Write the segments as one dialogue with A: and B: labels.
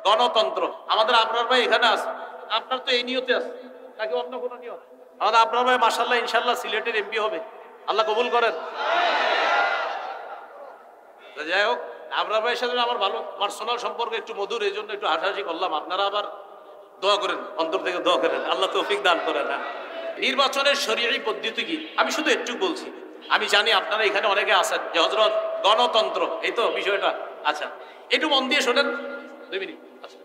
A: গণতন্ত্র। আমাদের আপনার ভাই এখানে আছে, আপনার তো এই নিয়তে আছে নাকি অন্য কোনো নিয়ত? আমাদের আপনার ভাই মাশাআল্লাহ ইনশাআল্লাহ সিলেটের এমপি হবে, আল্লাহ কবুল করেন। যাই হোক, আপনার ভাইয়ের সাথে আমার ভালো পার্সোনাল সম্পর্ক একটু মধুর, এই জন্য একটু হাসাহাসি করলাম। আপনারা আবার দোয়া করেন, অন্তর থেকে দোয়া করেন, আল্লাহ তৌফিক দান করেন। না, নির্বাচনের শরীয়ী পদ্ধতি কি আমি শুধু একটু বলছি। আমি জানি আপনারা এখানে অনেকে আছেন যে হযরত গণতন্ত্র এই তো বিষয়টা। আচ্ছা, একটু মন দিয়ে শোনেন 2 মিনিট। আচ্ছা,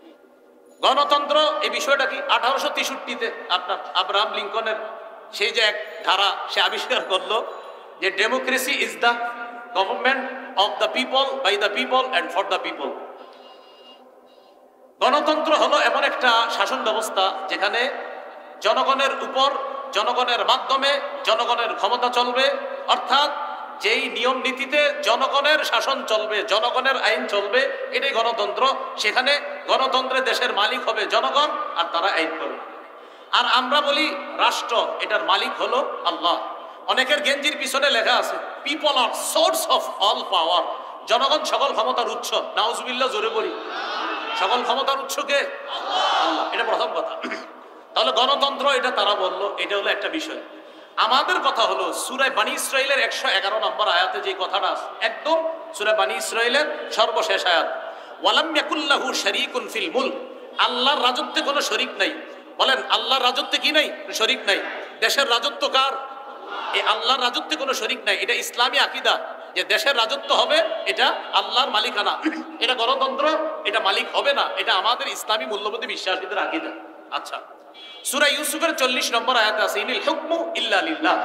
A: গণতন্ত্র এই বিষয়টা কি 1863-তে আপনার আব্রাহাম লিঙ্কনের সেই যে এক ধারা সে আবিষ্কার করলো যে democracy is the government of the people, by the people and for the people. গণতন্ত্র হলো এমন একটা শাসন ব্যবস্থা যেখানে জনগণের উপর, জনগণের মাধ্যমে জনগণের ক্ষমতা চলবে, অর্থাৎ যেই নিয়ম নীতিতে জনগণের শাসন চলবে, জনগণের আইন চলবে, এটাই গণতন্ত্র। সেখানে গণতন্ত্রে দেশের মালিক হবে জনগণ আর তারা আইন করবে। আর আমরা বলি রাষ্ট্র, এটার মালিক হলো আল্লাহ। অনেকের গেঞ্জির পিছনে লেখা আছে people are source of all power, জনগণ সকল ক্ষমতার উৎস। নাউজুবিল্লাহ, জোরে বলি, সকল ক্ষমতার উৎস কে? আল্লাহ। এটা প্রথম কথা। তাহলে গণতন্ত্র এটা তারা বললো, এটা হলো একটা বিষয়। আমাদের কথা হলো সূরা বানী ইসরাঈলের 111 নম্বর আয়াতে যে কথাটা আছে, একদম সূরা বানী ইসরাঈলের সর্বশেষ আয়াত, ওয়ালাম ইয়াকুল্লাহু শারীকুন ফিল মুলক, আল্লাহর রাজত্বে কোনো শরীক নাই। বলেন, আল্লাহর রাজত্বে কি নাই? শরীক নাই। দেশের রাজত্ব কার? এই আল্লাহর রাজত্বে কোনো শরীক নাই। এটা ইসলামী আকীদা যে দেশের রাজত্ব হবে এটা আল্লাহর মালিকানা, এটা গণতন্ত্র, এটা মালিক হবে না। এটা আমাদের ইসলামী মূল্যবোধে বিশ্বাসীদের আকীদা। আচ্ছা, সূরা ইউসুফের 40 নম্বর আয়াতে আছে ইনিল হুকমু ইল্লা লিল্লাহ,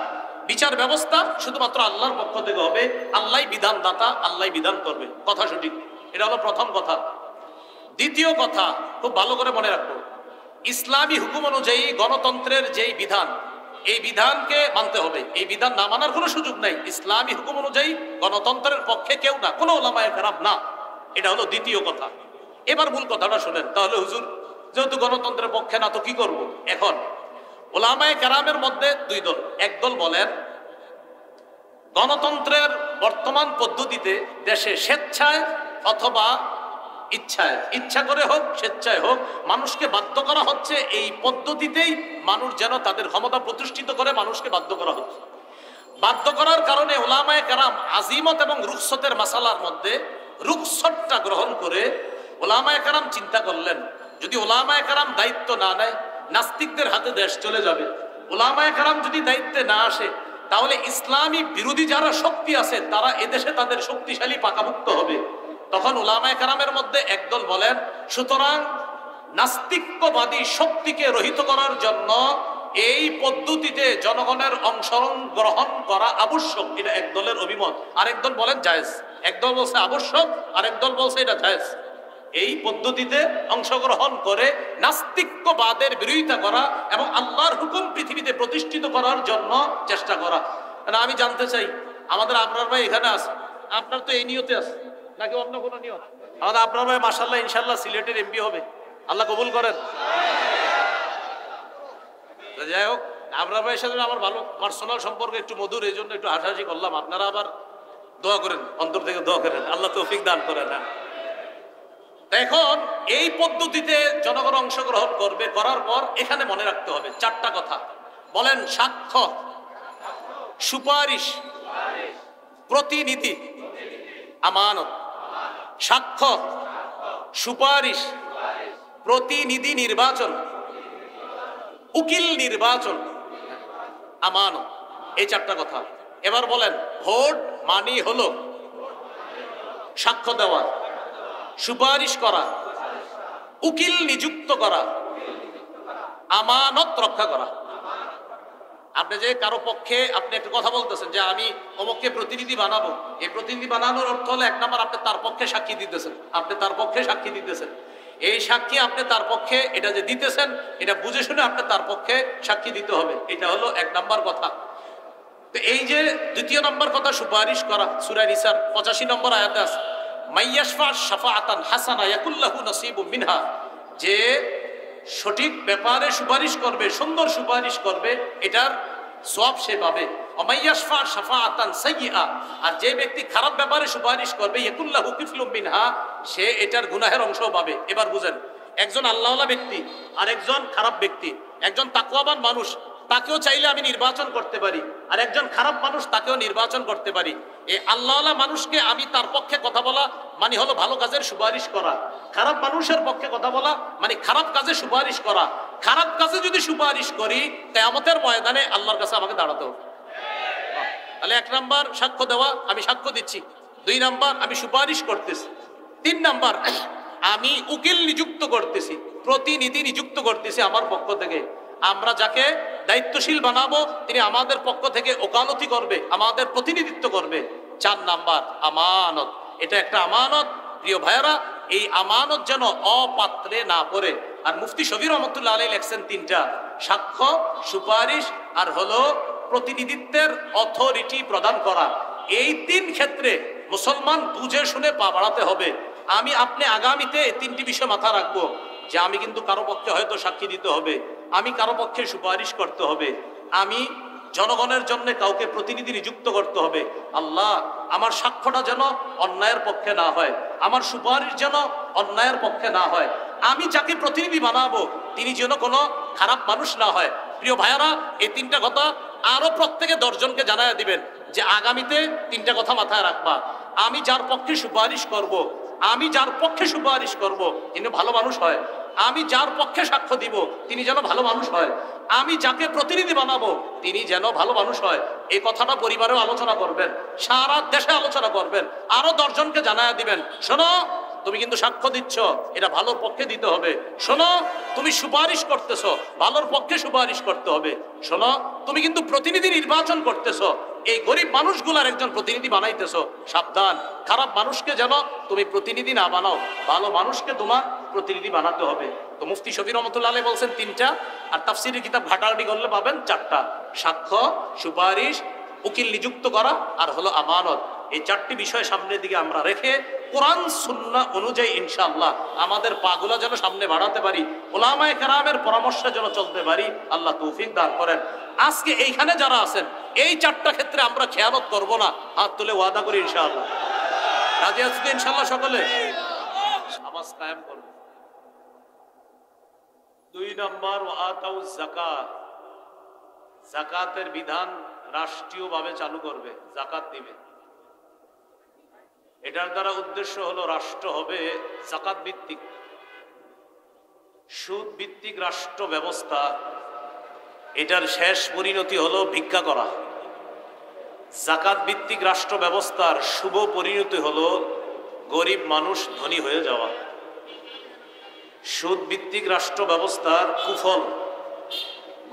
A: বিচার ব্যবস্থা শুধুমাত্র আল্লাহর পক্ষ থেকে হবে, আল্লাহই বিধানদাতা, আল্লাহই বিধান করবে। কথা সঠিক। এটা হলো প্রথম কথা। দ্বিতীয় কথা খুব ভালো করে মনে রাখবো, ইসলামী হুকুম অনুযায়ী গণতন্ত্রের যেই বিধান, এই বিধানকে মানতে হবে। এই বিধান না মানার কোনো সুযোগ নাই। ইসলামী হুকুম অনুযায়ী গণতন্ত্রের পক্ষে কেউ না, কোনো ওলামায়ে কেরাম না। এটা হলো দ্বিতীয় কথা। এবার মূল কথাটা শোনেন। তাহলে হুজুর যেহেতু গণতন্ত্রের পক্ষে না তো কি করব? এখন ওলামায়ে কেরামের মধ্যে 2 দল। এক দল বলেন গণতন্ত্রের বর্তমান পদ্ধতিতে দেশে স্বেচ্ছায় অথবা ইচ্ছায়, ইচ্ছা করে হোক স্বেচ্ছায় হোক, মানুষকে বাধ্য করা হচ্ছে। এই পদ্ধতিতেই মানুষ যেন তাদের ক্ষমতা প্রতিষ্ঠিত করে, মানুষকে বাধ্য করা হচ্ছে। বাধ্য করার কারণে ওলামায়ে কেরাম আজিমত এবং রুখসতের মাসালার মধ্যে রুখসতটা গ্রহণ করে ওলামায়ে কেরাম চিন্তা করলেন, যদি ওলামায়ে কেরাম দায়িত্ব না নেয় নাস্তিকদের হাতে দেশ চলে যাবে। ওলামায়ে কেরাম যদি দায়িত্বে না আসে তাহলে ইসলামী বিরোধী যারা শক্তি আছে তারা এদেশে তাদের শক্তিশালী পাকাভুক্ত হবে। তখন ওলামায়ে কেরামের মধ্যে একদল বলেন সুতরাং নাস্তিক্যবাদী শক্তিকে রহিত করার জন্য এই পদ্ধতিতে জনগণের অংশগ্রহণ করা আবশ্যক। এটা এক দলের অভিমত। আরেক দল বলেন জায়েজ। একদল বলছে আবশ্যক, আরেক দল বলছে এটা জায়েজ। এই পদ্ধতিতে অংশগ্রহণ করে নাস্তিক্যবাদের বিরোধিতা করা এবং আল্লাহর হুকুম পৃথিবীতে প্রতিষ্ঠিত করার জন্য চেষ্টা করা। আমি জানতে চাই, আমাদের আপনার ভাই এখানে আছে, আপনার তো এই নিয়তে আছে নাকি অন্য কোনো নিয়ত? আমাদের আপনার ভাই মাশাআল্লাহ ইনশাআল্লাহ সিলেটের এমপি হবে, আল্লাহ কবুল করেন। যাই হোক, আপনার ভাইয়ের সাথে আমার ভালো পার্সোনাল সম্পর্ক একটু মধুর, এই জন্য একটু হাসাহাসি করলাম। আপনারা আবার দোয়া করেন, অন্তর থেকে দোয়া করেন, আল্লাহ তৌফিক দান করেন। না, এখন এই পদ্ধতিতে জনগণ অংশগ্রহণ করবে, করার পর এখানে মনে রাখতে হবে 4টা কথা। বলেন, সাক্ষ্য, সুপারিশ, প্রতিনিধি, আমানত। সাক্ষ্য, সুপারিশ, প্রতিনিধি নির্বাচন, উকিল নির্বাচন, আমানত। এই 4টা কথা। এবার বলেন, ভোট মানি হলো সাক্ষ্য দেওয়া, সুপারিশ করা, উকিল নিযুক্ত করা, আমানত রক্ষা করা। আপনি যে কারো পক্ষে আপনি একটা কথা বলতেছেন যে আমি অমুককে প্রতিনিধি বানাবো, এই প্রতিনিধি বানানোর অর্থ হলো 1 নাম্বার আপনি তার পক্ষে সাক্ষী দিতেছেন। আপনি তার পক্ষে সাক্ষী দিতেছেন। এই সাক্ষী আপনি তার পক্ষে এটা যে দিতেছেন এটা বুঝে শুনে আপনি তার পক্ষে সাক্ষী দিতে হবে। এটা হলো 1 নাম্বার কথা। তো এই যে 2 নম্বর কথা, সুপারিশ করা, সূরা নিসার 85 নম্বর আয়াতে আছে মাইয়াশফা শাফাআতান হাসানা ইয়াকুল্লাহু নাসিবুম মিনহা, যে সঠিক ব্যাপারে সুপারিশ করবে, সুন্দর সুপারিশ করবে, এটার সওয়াব সে পাবে। ওমাইয়াশফা শাফাআতান সাইয়্যিআ, আর যে ব্যক্তি খারাপ ব্যাপারে সুপারিশ করবে ইয়াকুল্লাহু কিফলুম মিনহা, সে এটার গুনাহের অংশও পাবে। এবার বুঝেন, একজন আল্লাহওয়ালা ব্যক্তি আর একজন খারাপ ব্যক্তি, একজন তাকওয়াবান মানুষ তাকেও চাইলে আমি নির্বাচন করতে পারি, আর একজন খারাপ মানুষ তাকেও নির্বাচন করতে পারি। এই আল্লাহওয়ালা মানুষকে আমি তার পক্ষে কথা বলা মানে হলো ভালো কাজের সুপারিশ করা, খারাপ মানুষের পক্ষে কথা বলা মানে খারাপ কাজে সুপারিশ করা। খারাপ কাজে যদি সুপারিশ করি কিয়ামতের ময়দানে আল্লাহর কাছে আমাকে দাঁড়াতে হবে। তাহলে 1 নাম্বার সাক্ষ্য দেওয়া, আমি সাক্ষ্য দিচ্ছি। 2 নাম্বার আমি সুপারিশ করতেছি। 3 নাম্বার আমি উকিল নিযুক্ত করতেছি, প্রতিনিধি নিযুক্ত করতেছি আমার পক্ষ থেকে। আমরা যাকে দায়িত্বশীল বানাবো তিনি আমাদের পক্ষ থেকে ওকালতি করবে, আমাদের প্রতিনিধিত্ব করবে। 4 নাম্বার আমানত, এটা একটা আমানত। প্রিয় ভাইয়েরা, এই আমানত যেন অপাত্রে না পড়ে। আর মুফতি শফি রহমতুল্লাহ আলাইহি লেখছেন 3টা: সাক্ষ্য, সুপারিশ আর হলো প্রতিনিধিত্বের অথরিটি প্রদান করা। এই 3 ক্ষেত্রে মুসলমান বুঝে শুনে পা বাড়াতে হবে। আমি আপনি আগামীতে এই 3টি বিষয় মাথা রাখবো যে আমি কিন্তু কারো পক্ষে হয়তো সাক্ষী দিতে হবে, আমি কারো পক্ষে সুপারিশ করতে হবে, আমি জনগণের জন্য কাউকে প্রতিনিধি নিযুক্ত করতে হবে। আল্লাহ, আমার সাক্ষ্যটা যেন অন্যায়ের পক্ষে না হয়, আমার সুপারিশ যেন অন্যায়ের পক্ষে না হয়, আমি যাকে প্রতিনিধি বানাবো তিনি যেন কোনো খারাপ মানুষ না হয়। প্রিয় ভাইয়ারা, এই 3টা কথা আরো প্রত্যেকে 10 জনকে জানায় দিবেন যে আগামীতে 3টা কথা মাথায় রাখবা। আমি যার পক্ষে সুপারিশ করব, আমি যার পক্ষে সুপারিশ করব তিনি ভালো মানুষ হয়, আমি যার পক্ষে সাক্ষ্য দিব তিনি যেন ভালো মানুষ হয়, আমি যাকে প্রতিনিধি বানাবো তিনি যেন ভালো মানুষ হয়। এই কথাটা পরিবারেও আলোচনা করবেন, সারা দেশে আলোচনা করবেন, আরো 10 জনকে জানায় দিবেন, শোনো তুমি কিন্তু সাক্ষ্য দিচ্ছ, এটা ভালোর পক্ষে দিতে হবে। শোনো তুমি সুপারিশ করতেছো, ভালোর পক্ষে সুপারিশ করতে হবে। শোনো তুমি কিন্তু প্রতিনিধি নির্বাচন করতেছো, এই গরিব মানুষগুলার একজন প্রতিনিধি বানাইতেছো, সাবধান, খারাপ মানুষকে যেন তুমি প্রতিনিধি না বানাও, ভালো মানুষকে তোমার প্রতিনিধি বানাতে হবে। তো মুফতি শফি রহমতুল্লাহ আলাইহি বলছেন 3টা, আর তাফসীরের কিতাব ঘাটাঘাটি করলে পাবেন 4টা: সাক্ষ্য, সুপারিশ, উকিল নিযুক্ত করা আর হলো আমানত। এই 4টি বিষয় সামনের দিকে আমরা রেখে কোরআন সুন্নাহ অনুযায়ী ইনশাআল্লাহ আমাদের পাগুলা যেন সামনে বাড়াতে পারি, উলামায়ে কেরামের পরামর্শে যেন চলতে পারি। আল্লাহ তৌফিক দান করেন। আজকে এইখানে যারা আছেন এই 4টা ক্ষেত্রে আমরা খেয়ানত করব না, হাত তুলে ওয়াদা করি ইনশাআল্লাহ। রাজি আছি তো ইনশাআল্লাহ সকলে? নামাজ কায়েম করব। 2 নম্বর ওয়াতাউজ যাকাত, যাকাতের বিধান রাষ্ট্রীয়ভাবে চালু করবে, যাকাত দিবে। এটার দ্বারা উদ্দেশ্য হলো রাষ্ট্র হবে যাকাত ভিত্তিক, সুদ ভিত্তিক রাষ্ট্র ব্যবস্থা। এটার শেষ পরিণতি হলো ভিক্ষা করা। যাকাত ভিত্তিক রাষ্ট্র ব্যবস্থার শুভ পরিণতি হলো গরিব মানুষ ধনী হয়ে যাওয়া। সুদ ভিত্তিক রাষ্ট্র ব্যবস্থার কুফল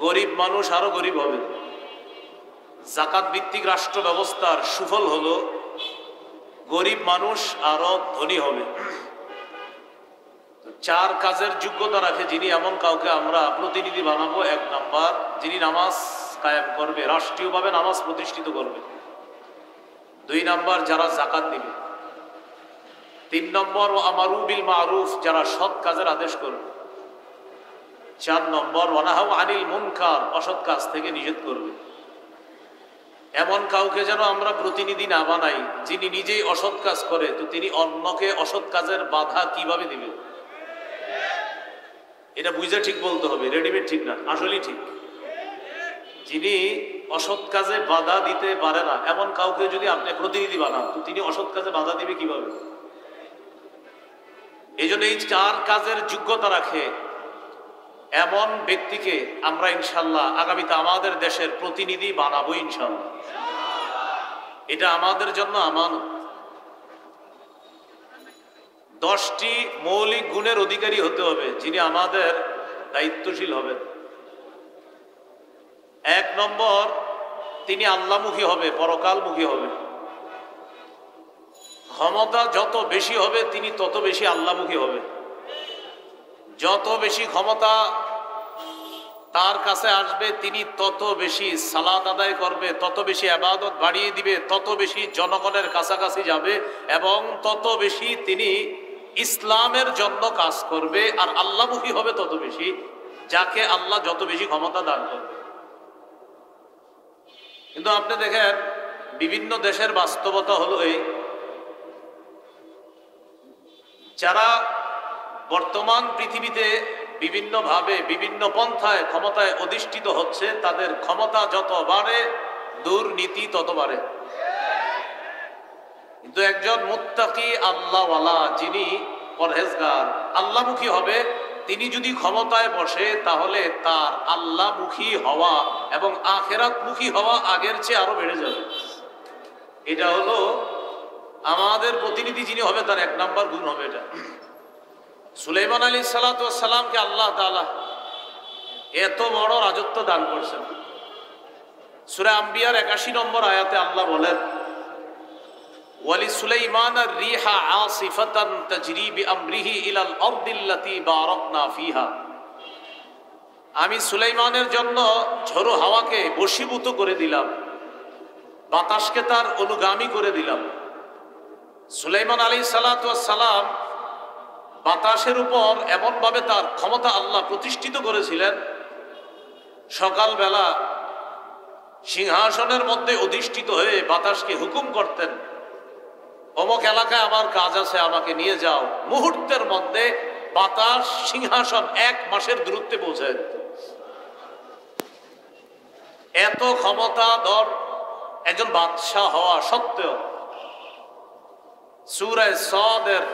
A: গরিব মানুষ আরো গরিব হবে। যাকাত ভিত্তিক রাষ্ট্র ব্যবস্থার সুফল হলো গরিব মানুষ আরো ধনী হবে। 4 কাজের যোগ্যতা রাখে যিনি, এমন কাউকে আমরা প্রতিনিধি বানাবো। 1 নাম্বার, যিনি নামাজ কায়েম করবে, রাষ্ট্রীয়ভাবে নামাজ প্রতিষ্ঠিত করবে। 2 নাম্বার, যারা যাকাত দিবে। 3 নম্বর, ও আমারু বিল মারুফ, যারা সৎ কাজের আদেশ করবে। 4 নম্বর, ওয়ানাহাউ আনিল মুনকার, অসৎ কাজ থেকে নিষেধ করবে। এমন কাউকে যেন আমরা প্রতিনিধি না বানাই যিনি নিজেই অসৎ কাজ করে, তো তিনি অন্যকে অসৎ কাজের বাধা কিভাবে দিবে? এটা বুঝে ঠিক বলতে হবে, রেডিমেড ঠিক না, আসলেই ঠিক। যিনি অসৎ কাজে বাধা দিতে পারে না এমন কাউকে যদি আপনি প্রতিনিধি বানান, তো তিনি অসৎ কাজে বাধা দিবে কিভাবে? এই জন্য এই 4 কাজের যোগ্যতা রাখে এমন ব্যক্তিকে আমরা ইনশাল্লাহ আগামীতে আমাদের দেশের প্রতিনিধি বানাবো ইনশাল্লাহ। এটা আমাদের জন্য আমানত। 10টি মৌলিক গুণের অধিকারী হতে হবে যিনি আমাদের দায়িত্বশীল হবেন। 1 নম্বর, তিনি আল্লাহমুখী হবে, পরকালমুখী হবে। ক্ষমতা যত বেশি হবে তিনি তত বেশি আল্লাহমুখী হবে। যত বেশি ক্ষমতা তার কাছে আসবে তিনি তত বেশি সালাত আদায় করবে, তত বেশি ইবাদত বাড়িয়ে দিবে, তত বেশি জনগণের কাছাকাছি যাবে এবং তত বেশি তিনি ইসলামের জন্য কাজ করবে। আর আল্লাহমুখী হবে তত বেশি যাকে আল্লাহ যত বেশি ক্ষমতা দান করবে। কিন্তু আপনি দেখেন বিভিন্ন দেশের বাস্তবতা হলো এই, যারা বর্তমান পৃথিবীতে বিভিন্নভাবে বিভিন্ন পন্থায় ক্ষমতায় অধিষ্ঠিত হচ্ছে, তাদের ক্ষমতা যত বাড়ে দুর্নীতি তত বাড়ে। কিন্তু একজন মুত্তাকি আল্লাহওয়ালা, যিনি পরহেজগার আল্লাহমুখী হবে, তিনি যদি ক্ষমতায় বসে তাহলে তার আল্লাহমুখী হওয়া এবং আখিরাতমুখী হওয়া আগের চেয়ে আরো বেড়ে যাবে। এটা হলো আমাদের প্রতিনিধি যিনি হবে তার 1 নম্বর গুণ হবে এটা। সুলাইমান আলাইহিস সালাতু ওয়াস সালামকে আল্লাহ তাআলা এত বড় রাজত্ব দান করছেন। সূরা আম্বিয়ার 81 নম্বর আয়াতে আল্লাহ বলেন, ওয়ালি সুলাইমান আর-রিহা আসিফাতান তাজরি বিআমরিহি ইলাল আরদিল্লাতী বারাকনা ফিহা। আমি সুলাইমানের জন্য ঝোড়ো হাওয়াকে বশীভূত করে দিলাম, বাতাসকে তার অনুগামী করে দিলাম। সুলাইমান আলাইহিস সালাতু ওয়াস সালাম বাতাসের উপর এমনভাবে তার ক্ষমতা আল্লাহ প্রতিষ্ঠিত করেছিলেন, সকালবেলা সিংহাসনের মধ্যে অধিষ্ঠিত হয়ে বাতাসকে হুকুম করতেন, অমুক এলাকায় আমার কাজ আছে, আমাকে নিয়ে যাও। মুহূর্তের মধ্যে বাতাস সিংহাসন 1 মাসের দূরত্বে পৌঁছে দিত। এত ক্ষমতাধর একজন বাদশাহ হওয়া সত্ত্বেও সূরা সাদের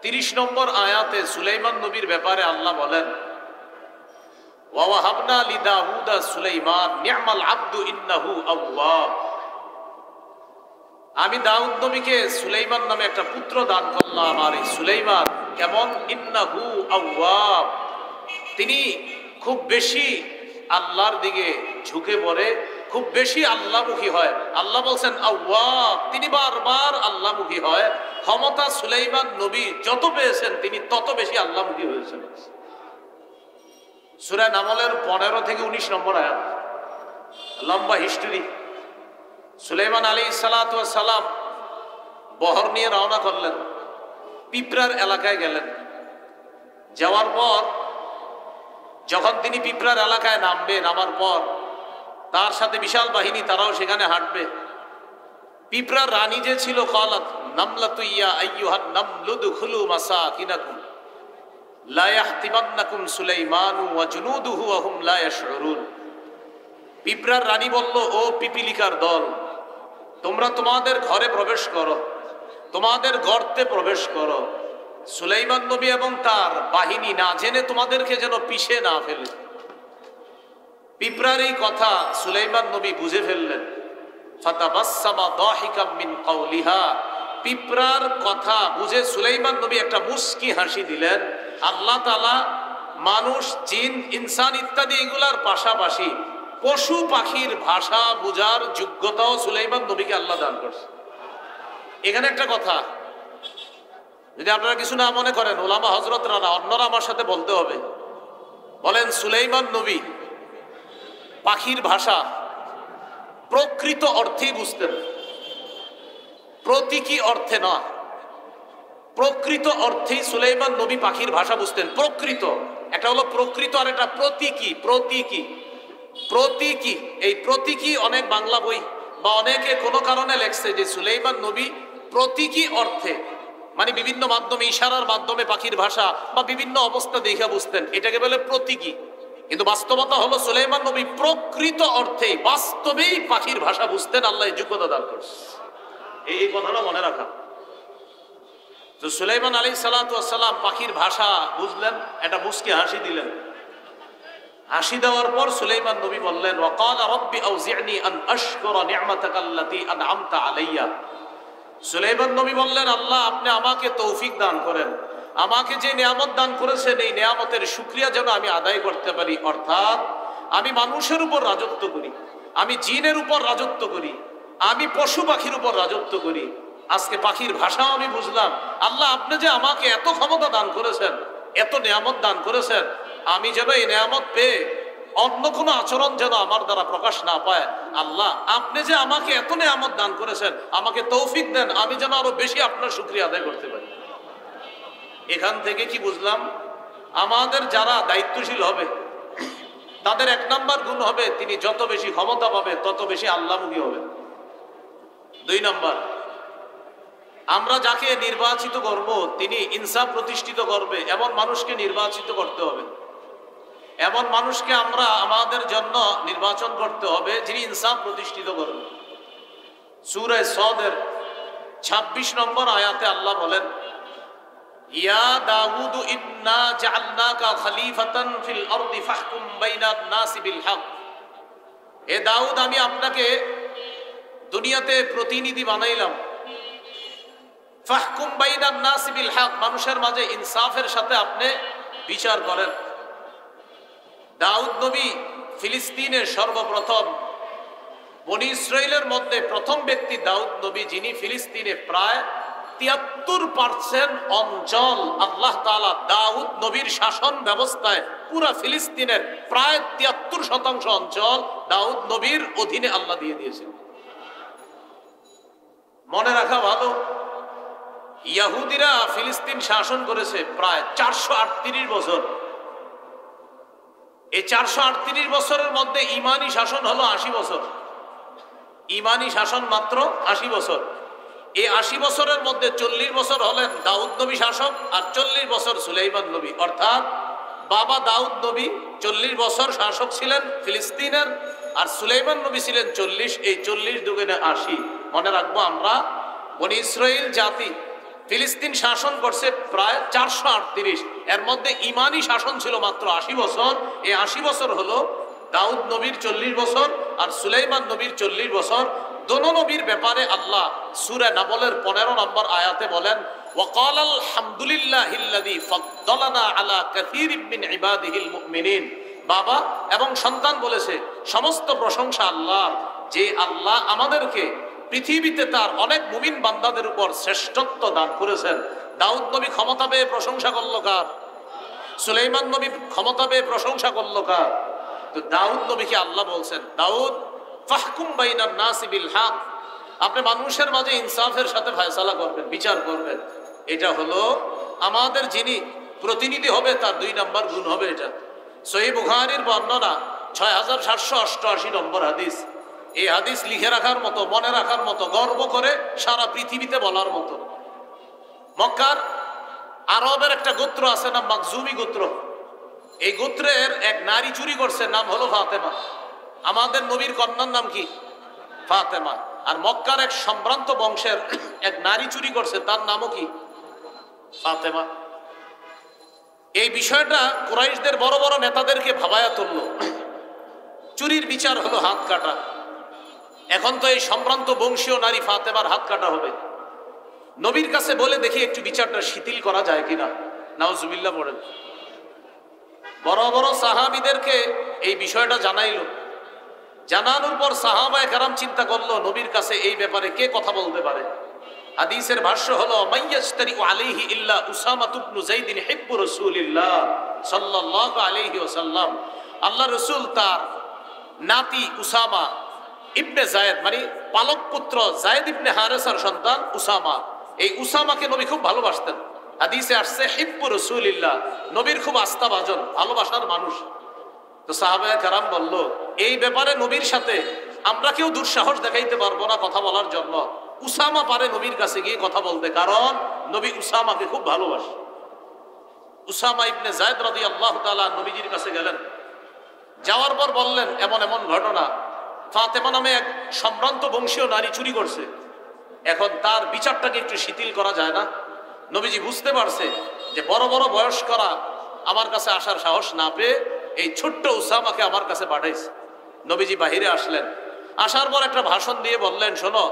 A: 30 নম্বর আয়াতে সুলাইমান নবীর ব্যাপারে আল্লাহ বলেন, ওয়া ওয়াহাবনা লিদাউদা সুলাইমান নি'মাল আবদু ইন্নাহু আওয়াব। আমি দাউদ নবীকে সুলাইমান নামে একটা পুত্র দান করলাম, আর এই সুলাইমান কেমন, ইন্নাহু আওয়াব, তিনি খুব বেশি আল্লাহর দিকে ঝুঁকে পড়ে, খুব বেশি আল্লাহমুখী হয়। আল্লাহ বলছেন আওয়াব, তিনি বারবার আল্লাহমুখী হয়। ক্ষমতা সুলাইমান নবী যত পেয়েছেন তিনি তত বেশি আল্লাহমুখী হয়েছেন। সূরা নামলের 15 থেকে 19 নম্বর আয়াত, লম্বা হিস্ট্রি। সুলাইমান আলাইহিস সালাতু ওয়াস সালাম বহর নিয়ে রওনা করলেন, পিঁপড়ার এলাকায় গেলেন। যাওয়ার পর যখন তিনি পিঁপড়ার এলাকায় নামবে, নামার পর তার সাথে বিশাল বাহিনী, তারাও সেখানে হাঁটবে। পিঁপড়ার রানী যে ছিল, ক্বালাত নামলাতু ইয়া আইয়ুহান নামলু দুখুলু মাসাকিনাকুম লা ইয়াহতিমান্নাকুম সুলাইমানু ওয়া জুনুদুহু ওয়া হুম লা ইয়াশউরুন। পিঁপড়ার রানী বলল, ও পিপিলিকার দল, তোমরা তোমাদের ঘরে প্রবেশ করো, তোমাদের গর্তে প্রবেশ করো, সুলাইমান নবী এবং তার বাহিনী না জেনে তোমাদেরকে যেন পিষে না ফেলে। পিঁপড়ার এই কথা সুলাইমান নবী বুঝে ফেললেন। ফাতাবাসসামা দাহিকাম মিন কাওলিহা, পিঁপড়ার কথা বুঝে সুলাইমান নবী একটা মুস্কি হাসি দিলেন। আল্লাহ তাআলা মানুষ, জিন, ইনসান ইত্যাদি এগুলার পাশাপাশি পশু পাখির ভাষা বোঝার যোগ্যতাও সুলাইমান নবীকে আল্লাহ দান করছে। এখানে একটা কথা, যদি আপনারা কিছু না মনে করেন, ওলামা হযরতরা না, অন্যরা আমার সাথে বলতে হবে। বলেন, সুলাইমান নবী পাখির ভাষা প্রকৃত অর্থেই বুঝতেন, প্রতীকী অর্থে না। প্রকৃত অর্থেই সুলাইমান নবী পাখির ভাষা বুঝতেন, প্রকৃত। একটা হলো প্রকৃত আর একটা প্রতীকী। প্রতীকী প্রতীকী এই প্রতীকী অনেক বাংলা বই বা অনেকে কোনো কারণে লেখছে যে সুলাইমান নবী প্রতীকী অর্থে, মানে বিভিন্ন মাধ্যমে, ইশারার মাধ্যমে পাখির ভাষা বা বিভিন্ন অবস্থা দেখে বুঝতেন, এটাকে বলে প্রতীকী। কিন্তু বাস্তবতা হলো সুলাইমান নবী প্রকৃত অর্থে বাস্তবেই পাখির ভাষা বুঝতেন। আল্লাহ যোগ্যতা দান করছে, এই কথাটা মনে রাখা। তো সুলাইমান আলাইহিস সালাতু ওয়াস সালাম পাখির ভাষা বুঝলেন, একটা মুস্কি হাসি দিলেন। হাসি দেওয়ার পর সুলাইমান নবী বললেন, ওয়াকালা রাব্বি আউজি'নি আন আশকুরা নি'মাতাকাল্লাতী আন'আমতা আলাইয়া। সুলাইমান নবী বললেন, আল্লাহ আপনি আমাকে তৌফিক দান করেন, আমাকে যে নিয়ামত দান করেছেন এই নিয়ামতের শুকরিয়া যেন আমি আদায় করতে পারি। অর্থাৎ আমি মানুষের উপর রাজত্ব করি, আমি জিনের উপর রাজত্ব করি, আমি পশু পাখির উপর রাজত্ব করি। আজকে পাখির ভাষাও আমি বুঝলাম। আল্লাহ আপনি যে আমাকে এত ক্ষমতা দান করেছেন, এত নিয়ামত দান করেছেন, আমি যেন এই নিয়ামত পেয়ে অন্য কোনো আচরণ যেন আমার দ্বারা প্রকাশ না পায়। আল্লাহ আপনি যে আমাকে এত নিয়ামত দান করেছেন, আমাকে তৌফিক দেন, আমি যেন আরো বেশি আপনার শুকরিয়া আদায় করতে পারি। এখান থেকে কি বুঝলাম, আমাদের যারা দায়িত্বশীল হবে তাদের 1 নম্বর গুণ হবে, তিনি যত বেশি ক্ষমতা পাবে তত বেশি আল্লাহমুখী হবে। 2 নম্বর, আমরা যাকে নির্বাচিত করব তিনি ইনসাফ প্রতিষ্ঠিত করবে এমন মানুষকে নির্বাচিত করতে হবে। এমন মানুষকে আমরা আমাদের জন্য নির্বাচন করতে হবে যিনি ইনসাফ প্রতিষ্ঠিত করবে। সূরা সদের ২৬ নম্বর আয়াতে আল্লাহ বলেন, ইয়া দাউদ ইন্না জাআলনাকা খলিফাতান ফিল আরদি ফাহকুম বাইনান নাসি বিল হক। এ দাউদ, আমি আপনাকে দুনিয়াতে প্রতিনিধি বানাইলাম। ফাহকুম বাইনান নাসি বিল হক, মানুষের মাঝে ইনসাফের সাথে আপনি বিচার করেন। দাউদ নবী ফিলিস্তিনের সর্বপ্রথম, বনি ইসরাইলের মধ্যে প্রথম ব্যক্তি দাউদ নবী, যিনি ফিলিস্তিনে প্রায় ৭৩% অঞ্চল আল্লাহ তাআলা দাউদ নবীর শাসন ব্যবস্থায় পুরা ফিলিস্তিনের প্রায় ৭৩% অঞ্চল দাউদ নবীর অধীনে আল্লাহ দিয়ে দিয়েছেন। মনে রাখা ভালো, ইহুদিরা ফিলিস্তিন শাসন করেছে প্রায় ৪৩৮ বছর। এই ৪৩৮ বছরের মধ্যে ইমানি শাসন হলো ৮০ বছর। ইমানি শাসন মাত্র ৮০ বছর। এই ৮০ বছরের মধ্যে ৪০ বছর হলেন দাউদ নবী শাসক, আর ৪০ বছর সুলাইমান নবী। অর্থাৎ বাবা দাউদ নবী ৪০ বছর শাসক ছিলেন ফিলিস্তিনের, আর সুলাইমান নবী ছিলেন ৪০। এই ৪০ দুগুণে ৮০। মনে রাখবো, আমরা বনি ইসরাইল জাতি ফিলিস্তিন শাসন করছে প্রায় ৪৩৮। এর মধ্যে ইমানি শাসন ছিল মাত্র ৮০ বছর। এই ৮০ বছর হলো দাউদ নবীর ৪০ বছর আর সুলাইমান নবীর ৪০ বছর। দোনো নবীর ব্যাপারে আল্লাহ সূরা নাবলের ১৫ নম্বর আয়াতে বলেন, ওয়াকালাল হামদুলিল্লাহিল্লাযী ফাদ্দালানা আলা কাসীরিম মিন ইবাদিহিল মুমিনিন। বাবা এবং সন্তান বলেছে, সমস্ত প্রশংসা আল্লাহর, যে আল্লাহ আমাদেরকে পৃথিবীতে তার অনেক মুমিন বান্দাদের উপর শ্রেষ্ঠত্ব দান করেছেন। দাউদ নবী ক্ষমতা পেয়ে প্রশংসা করলো কার? সুলাইমান নবী ক্ষমতা পেয়ে প্রশংসা করলো কার? তো দাউদ নবীকে আল্লাহ বলছেন, দাউদ ফাহকুম বাইনান নাসি বিল হক, আপনি মানুষের মাঝে ইনসাফের সাথে ফয়সালা করবেন, বিচার করবেন। এটা হলো আমাদের যিনি প্রতিনিধি হবে তার ২ নম্বর গুণ হবে এটা। সহিহ বুখারীর বর্ণনা ৬৭৮৮ নম্বর হাদিস। এই হাদিস লিখে রাখার মতো, মনে রাখার মতো, গর্ব করে সারা পৃথিবীতে বলার মতো। মক্কার আরবের একটা গোত্র আছে নাম মাকজুমি গোত্র। এই গোত্রের এক নারী চুরি করছে, নাম হলো ফাতেমা। আমাদের নবীর কন্যার নাম কি? ফাতেমা। আর মক্কার এক সম্ভ্রান্ত বংশের এক নারী চুরি করছে, তার নামও কি? ফাতেমা। এই বিষয়টা কুরাইশদের বড় বড় নেতাদেরকে ভাবায়া তুলল। চুরির বিচার হলো হাত কাটা। এখন তো এই সম্ভ্রান্ত বংশীয় নারী ফাতেমার হাত কাটা হবে। নবীর কাছে বলে দেখি একটু বিচারটা শিথিল করা যায় কিনা। নাউজুবিল্লাহ পড়েন। বড় বড় সাহাবীদেরকে এই বিষয়টা জানাইল। জানানোর পর সাহাবায়ে কেরাম চিন্তা করলো, নবীর কাছে এই ব্যাপারে কে কথা বলতে পারে। হাদিসের ভাষ্য হলো, মাইয়াশতারি আলাইহি ইল্লা উসামা ইবনে যায়েদ হিব্বু রাসূলিল্লাহ সাল্লাল্লাহু আলাইহি ওয়াসাল্লাম। আল্লাহ রাসূল তার নাতি উসামা ইবনে যায়েদ, মানে পালক পুত্র যায়েদ ইবনে হারেসার সন্তান উসামা, এই উসামাকে নবী খুব ভালোবাসতেন। হাদিসে আসছে হিব্বু রাসূলিল্লাহ, নবীর খুব আস্থাভাজন, ভালোবাসার মানুষ। তো সাহাবায়ে কেরাম বলল, এই ব্যাপারে নবীর সাথে আমরা কেউ দুঃসাহস দেখাইতে পারবো না কথা বলার জন্য। উসামা পারে নবীর কাছে গিয়ে কথা বলতে, কারণ নবী উসামাকে খুব ভালোবাসে। উসামা ইবনে যায়েদ রাদিয়াল্লাহু তাআলা নবীজির কাছে গেলেন। যাওয়ার পর বললেন, এমন এমন ঘটনা, ফাতেমা নামে এক সম্ভ্রান্ত বংশীয় নারী চুরি করছে, এখন তার বিচারটাকে একটু শিথিল করা যায় না? নবীজি বুঝতে পারছে যে বড় বড় বয়স্করা আমার কাছে আসার সাহস না পেয়ে এই ছোট্ট উসামাকে আমার কাছে পাঠাইছে। নবীজি বাহিরে আসলেন। আসার পর একটা ভাষণ দিয়ে বললেন, শোনো,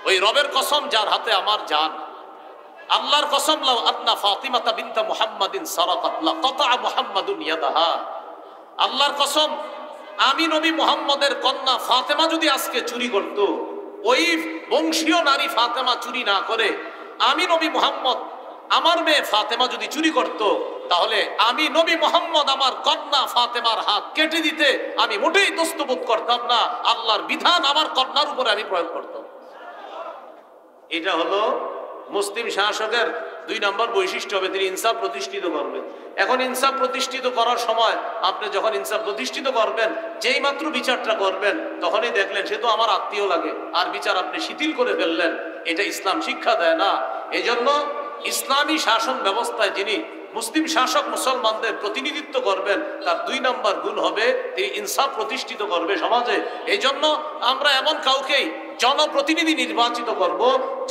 A: ওই রবের কসম যার হাতে আমার জান, আল্লাহর কসম, লাউ আন্না ফাতিমাতা বিনতা মুহাম্মাদিন সারাকাত লাকাতা মুহাম্মাদুন ইয়াদাহা। আল্লাহর কসম, আমি নবী মুহাম্মদের কন্যা ফাতেমা যদি আজকে চুরি করত, ওই বংশীয় নারী ফাতেমা চুরি না করে আমি নবী মুহাম্মদ, আমার মেয়ে ফাতেমা যদি চুরি করত, তাহলে আমি নবী মুহাম্মদ আমার কন্যা ফাতেমার হাত কেটে দিতে আমি মোটেই দস্তবোধ করতাম না। আল্লাহর বিধান আমার কন্যার উপরে আমি প্রয়োগ করতাম। এটা হলো মুসলিম শাসকের ২ নম্বর বৈশিষ্ট্য হবে, তিনি ইনসাফ প্রতিষ্ঠিত করবেন। এখন ইনসাফ প্রতিষ্ঠিত করার সময় আপনি যখন ইনসাফ প্রতিষ্ঠিত করবেন, যেই মাত্র বিচারটা করবেন, তখনই দেখলেন সে তো আমার আত্মীয় লাগে, আর বিচার আপনি শিথিল করে ফেললেন। এটা ইসলাম শিক্ষা দেয় না। এজন্য ইসলামী শাসন ব্যবস্থায় যিনি মুসলিম শাসক মুসলমানদের প্রতিনিধিত্ব করবেন, তার 2 নম্বর গুণ হবে তিনি ইনসাফ প্রতিষ্ঠিত করবে সমাজে। এই জন্য আমরা এমন কাউকেই জনপ্রতিনিধি নির্বাচিত করব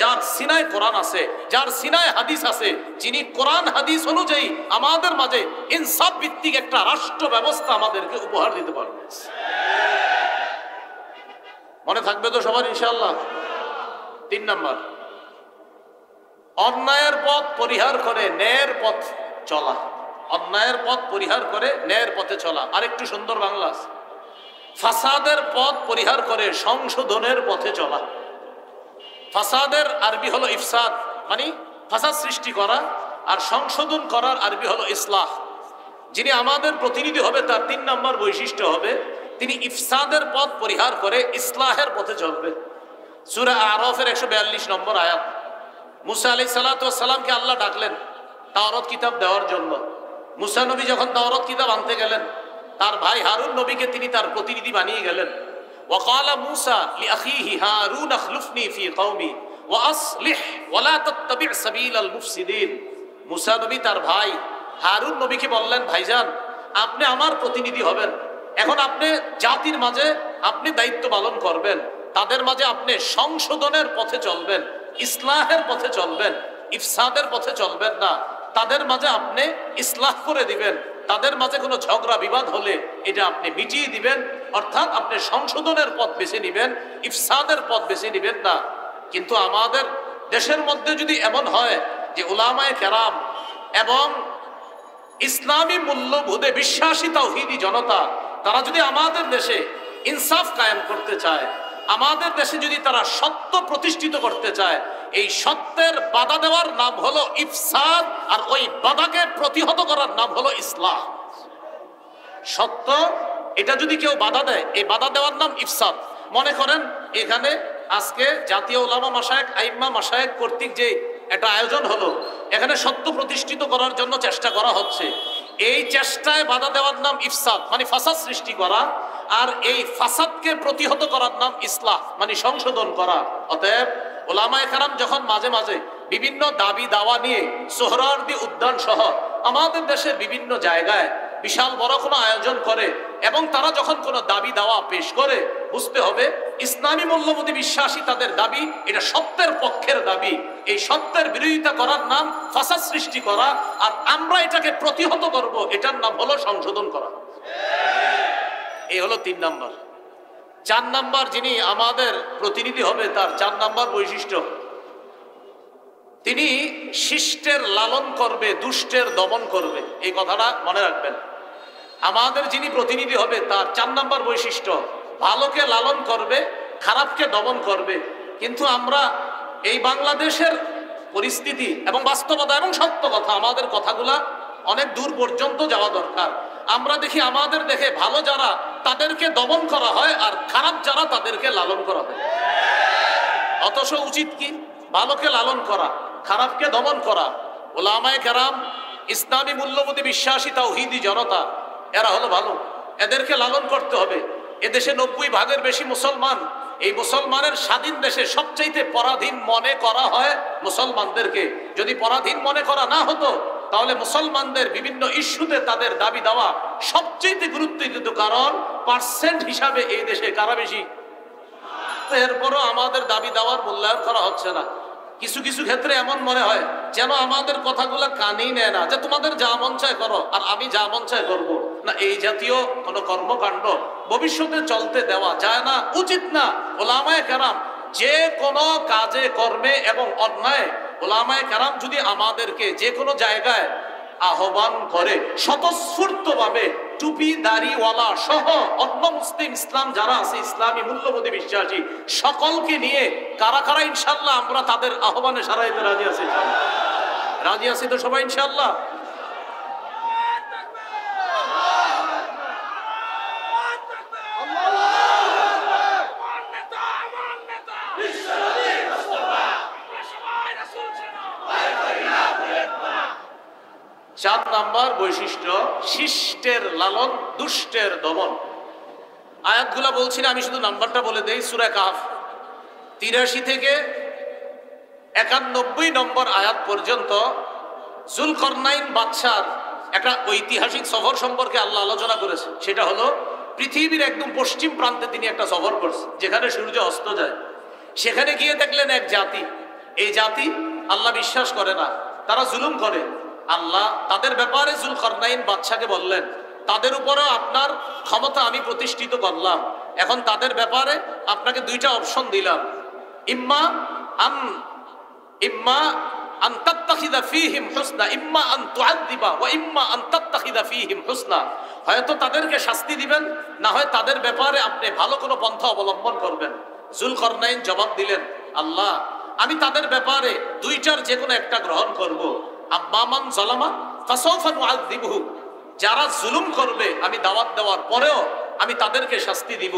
A: যার সিনায় কোরআন আছে, যার সিনায় হাদিস আছে, যিনি কোরআন হাদিস অনুযায়ী আমাদের মাঝে ইনসাফ ভিত্তিক একটা রাষ্ট্র ব্যবস্থা আমাদেরকে উপহার দিতে পারবে। মনে থাকবে তো সবার ইনশাআল্লাহ? 3 নম্বর, অন্যায়ের পথ পরিহার করে ন্যায়ের পথ চলা। অন্যায়ের পথ পরিহার করে ন্যায়ের পথে চলা। আরেকটু সুন্দর বাংলা আছে, ফাসাদের পথ পরিহার করে সংশোধনের পথে চলা। ফাসাদের আরবি হলো ইফসাদ, মানে ফাসাদ সৃষ্টি করা, আর সংশোধন করার আরবি হলো ইসলাহ। যিনি আমাদের প্রতিনিধি হবে তার 3 নম্বর বৈশিষ্ট্য হবে তিনি ইফসাদের পথ পরিহার করে ইসলাহের পথে চলবে। সূরা আরাফের 142 নম্বর আয়াত। মুসা আলাইহিস সালাতু ওয়াস সালামকে আল্লাহ ডাকলেন তাওরাত কিতাব দেওয়ার জন্য। মুসা নবী যখন তাওরাত কিতাব আনতে গেলেন, তার ভাই হারুন নবীকে তিনি তার প্রতিনিধি বানিয়ে গেলেন। ওয়াকালা মুসা লিআখিহি হারুন আখলুফনি ফি কওমি ওয়া আসলিহ ওয়া লা তাত্তাবি' সাবিলাল মুফসিদিন। মুসা নবী তার ভাই হারুন নবীকে বললেন, ভাইজান আপনি আমার প্রতিনিধি হবেন, এখন আপনি জাতির মাঝে আপনি দায়িত্ব পালন করবেন, তাদের মাঝে আপনি সংশোধনের পথে চলবেন, ইসলাহের পথে চলবেন, ইফসাদের পথে চলবেন না। তাদের মাঝে আপনি ইসলাহ করে দিবেন, তাদের মাঝে কোনো ঝগড়া বিবাদ হলে এটা আপনি মিটিয়ে দিবেন, অর্থাৎ আপনি সংশোধনের পথ বেছে নিবেন, ইফসাদের পথ বেছে নিবেন না। কিন্তু আমাদের দেশের মধ্যে যদি এমন হয় যে উলামায়ে কেরাম এবং ইসলামী মূল্যবোধে বিশ্বাসী তাওহীদি জনতা তারা যদি আমাদের দেশে ইনসাফ কায়েম করতে চায়, আমাদের দেশে যদি তারা সত্য প্রতিষ্ঠিত করতে চায়, এই সত্যের বাধা দেওয়ার নাম হলো ইফসাদ, আর ওই বাধাকে প্রতিহত করার নাম হলো ইসলাহ। সত্য এটা যদি কেউ বাধা দেয়, এই বাধা দেওয়ার নাম ইফসাদ। মনে করেন এখানে আজকে জাতীয় উলামা মাশায়েখ আইম্মা মাশায়েখ কর্তৃক যে একটা আয়োজন হলো, এখানে সত্য প্রতিষ্ঠিত করার জন্য চেষ্টা করা হচ্ছে। এই চেষ্টায় বাধা দেওয়ার নাম ইফসাদ, মানে ফাসাদ সৃষ্টি করা, আর এই ফাসাদকে প্রতিহত করার নাম ইসলাহ, মানে সংশোধন করা। অতএব উলামায়ে কেরাম যখন মাঝে মাঝে বিভিন্ন দাবি দাওয়া নিয়ে সোহরাওয়ার্দী উদ্যান সহ আমাদের দেশের বিভিন্ন জায়গায় বিশাল বড় কোনো আয়োজন করে এবং তারা যখন কোনো দাবি দাওয়া পেশ করে, বুঝতে হবে ইসলামী মূল্যবোধে বিশ্বাসী তাদের দাবি এটা সত্যের পক্ষের দাবি। এই সত্যের বিরোধিতা করার নাম ফাসাদ সৃষ্টি করা, আর আমরা এটাকে প্রতিহত করব, এটার নাম হলো সংশোধন করা। এই হলো 3 নম্বর। 4 নম্বর যিনি আমাদের প্রতিনিধি হবে তার 4 নম্বর বৈশিষ্ট্য, তিনি শিষ্টের লালন করবে, দুষ্টের দমন করবে। এই কথাটা মনে রাখবেন। আমাদের যিনি প্রতিনিধি হবে তার 4 নম্বর বৈশিষ্ট্য, ভালোকে লালন করবে, খারাপকে দমন করবে। কিন্তু আমরা এই বাংলাদেশের পরিস্থিতি এবং বাস্তবতা এবং সত্য কথা, আমাদের কথাগুলা অনেক দূর পর্যন্ত যাওয়া দরকার। আমরা দেখি আমাদের দেখে ভালো যারা তাদেরকে দমন করা হয়, আর খারাপ যারা তাদেরকে লালন করা হয়। অথচ উচিত কি? ভালোকে লালন করা, খারাপকে দমন করা। উলামায়ে কেরাম ইসলামী মূল্যবোধে বিশ্বাসী তাওহীদি জনতা, এরা হলো ভালো, এদেরকে লালন করতে হবে। এদেশে 90 ভাগের বেশি মুসলমান। এই মুসলমানের স্বাধীন দেশে সবচাইতে পরাধীন মনে করা হয় মুসলমানদেরকে। যদি পরাধীন মনে করা না হতো তাহলে মুসলমানদের বিভিন্ন ইস্যুতে তাদের দাবি দেওয়া সবচেয়ে গুরুত্ব দিত, কারণ পার্সেন্ট হিসাবে এই দেশে কারা বেশি। এরপরও আমাদের দাবি দেওয়ার মূল্যায়ন করা হচ্ছে না। কিছু কিছু ক্ষেত্রে এমন মনে হয় যেন আমাদের কথাগুলো কানেই নেয় না, যে তোমাদের যা মন চায় করো আর আমি যা মন চায় করবো না। এই জাতীয় কোনো কর্মকাণ্ড ভবিষ্যতে চলতে দেওয়া যায় না, উচিত না। উলামায়ে কেরাম যে কোনো কাজে কর্মে এবং অন্যায়, উলামায়ে কেরাম যদি আমাদেরকে যে কোনো জায়গায় আহ্বান করে স্বতঃস্ফূর্তভাবে, টুপি দাড়িওয়ালা সহ অন্য মুসলিম ইসলাম যারা আছে, ইসলামী মূল্যবোধে বিশ্বাসী সকলকে নিয়ে কারা কারা ইনশাআল্লাহ আমরা তাদের আহ্বানে সাড়া দিতে রাজি আছি? রাজি আছি তো সবাই ইনশাআল্লাহ? চার নাম্বার বৈশিষ্ট্য, শিষ্টের লালন, দুষ্টের দমন। আয়াতগুলা বলছি না, আমি শুধু নাম্বারটা বলে দেই। সূরা কাহফ 83 থেকে 91 নম্বর আয়াত পর্যন্ত জুলকরনাইন বাদশার একটা ঐতিহাসিক সফর সম্পর্কে আল্লাহ আলোচনা করেছে। সেটা হলো পৃথিবীর একদম পশ্চিম প্রান্তে তিনি একটা সফর করছে, যেখানে সূর্য অস্ত যায়। সেখানে গিয়ে দেখলেন এক জাতি, এই জাতি আল্লাহ বিশ্বাস করে না, তারা জুলুম করে। আল্লাহ তাদের ব্যাপারে জুলকরনাইন বাদশাকে বললেন, তাদের উপরেও আপনার ক্ষমতা আমি প্রতিষ্ঠিত করলাম, এখন তাদের ব্যাপারে আপনাকে দুইটা অপশন দিলাম, ইম্মা আন তাত্তাখিযা ফীহিম হুসনা ইম্মা আন তুআযযিবা ওয়া ইম্মা আন তাত্তাখিযা ফীহিম হুসনা। হয়তো তাদেরকে শাস্তি দিবেন, না হয় তাদের ব্যাপারে আপনি ভালো কোনো পন্থা অবলম্বন করবেন। জুলকরনাইন জবাব দিলেন, আল্লাহ আমি তাদের ব্যাপারে দুইটার যে কোনো একটা গ্রহণ করব। আম্মা মান যালামা ফাসাউফা নুআযযিবুহু, যারা জুলুম করবে আমি দাওয়াত দেওয়ার পরেও আমি তাদেরকে শাস্তি দিব।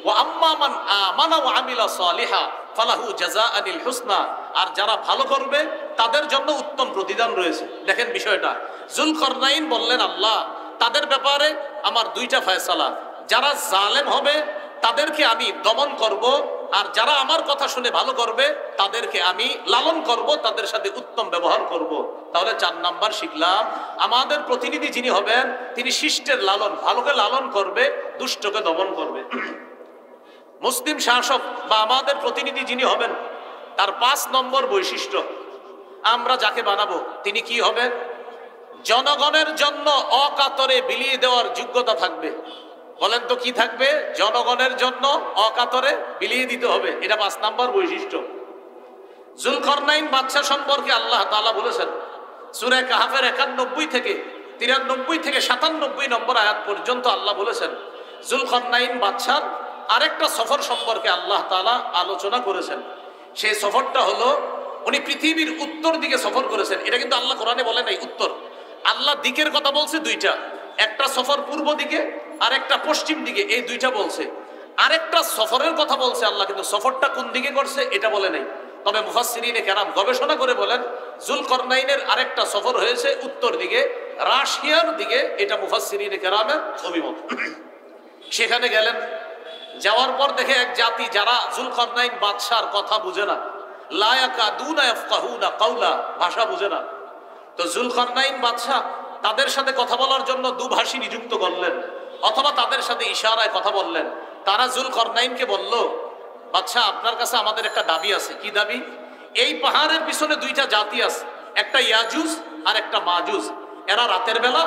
A: ওয়া আম্মা মান আমানা ওয়া আমিলা সালিহা ফালাহু জাযাআনিল হুসনা, আর যারা ভালো করবে তাদের জন্য উত্তম প্রতিদান রয়েছে। দেখেন বিষয়টা, জুলকরনাইন বললেন, আল্লাহ তাদের ব্যাপারে আমার দুইটা ফয়সালা, যারা জালেম হবে তাদেরকে আমি দমন করব, আর যারা আমার কথা শুনে ভালো করবে তাদেরকে আমি লালন করব, তাদের সাথে উত্তম ব্যবহার করব। তাহলে 4 নাম্বার শিখলাম, আমাদের প্রতিনিধি যিনি হবেন তিনি শিষ্টের লালন, ভালোকে লালন করবে, দুষ্টকে দমন করবে। মুসলিম শাসক বা আমাদের প্রতিনিধি যিনি হবেন তার 5 নম্বর বৈশিষ্ট্য, আমরা যাকে বানাবো তিনি কি হবেন? জনগণের জন্য অকাতরে বিলিয়ে দেওয়ার যোগ্যতা থাকবে। বলেন তো কি থাকবে? জনগণের জন্য অকাতরে বিলিয়ে দিতে হবে, এটা 5 নম্বর বৈশিষ্ট্য। জুলকরনাইন বাদশা সম্পর্কে আল্লাহ তাআলা বলেছেন সূরা কাহফের 91 থেকে 93 থেকে 97 নম্বর আয়াত পর্যন্ত আল্লাহ বলেছেন জুলকরনাইন বাদশার আরেকটা সফর সম্পর্কে আল্লাহ তাআলা আলোচনা করেছেন। সেই সফরটা হলো উনি পৃথিবীর উত্তর দিকে সফর করেছেন। এটা কিন্তু আল্লাহ কোরআনে বলে নাই উত্তর, আল্লাহ দিকের কথা বলছে দুইটা, একটা সফর পূর্ব দিকে আর একটা পশ্চিম দিকে, এই দুইটা বলছে। আরেকটা সফরের কথা বলছে আল্লাহ, কিন্তু সফরটা কোন দিকে করছে এটা বলে নাই। তবে মুফাসসিরিনে কেরাম গবেষণা করে বলেন জুলকরনাইনের আরেকটা সফর হয়েছে উত্তর দিকে, রাশিয়ার দিকে, এটা মুফাসসিরিনে কেরামের অভিমত। সেখানে গেলেন, যাওয়ার পর দেখে এক জাতি যারা জুলকরনাইন বাদশার কথা বুঝে না, লা ইয়াকাদুনা ইয়াফকাহুনা কাওলা, ভাষা বুঝে না। তো জুলকরনাইন বাদশা তাদের সাথে কথা বলার জন্য দুভাষী নিযুক্ত করলেন, অথবা তাদের সাথে ইশারায় কথা বললেন। তারা জুলকরনাইনকে বলল, বাদশা আপনার কাছে আমাদের একটা দাবি আছে। কি দাবি? এই পাহাড়ের পিছনে দুইটা জাতি আছে, একটা ইয়াজুজ আর একটা মাজুজ। এরা রাতের বেলা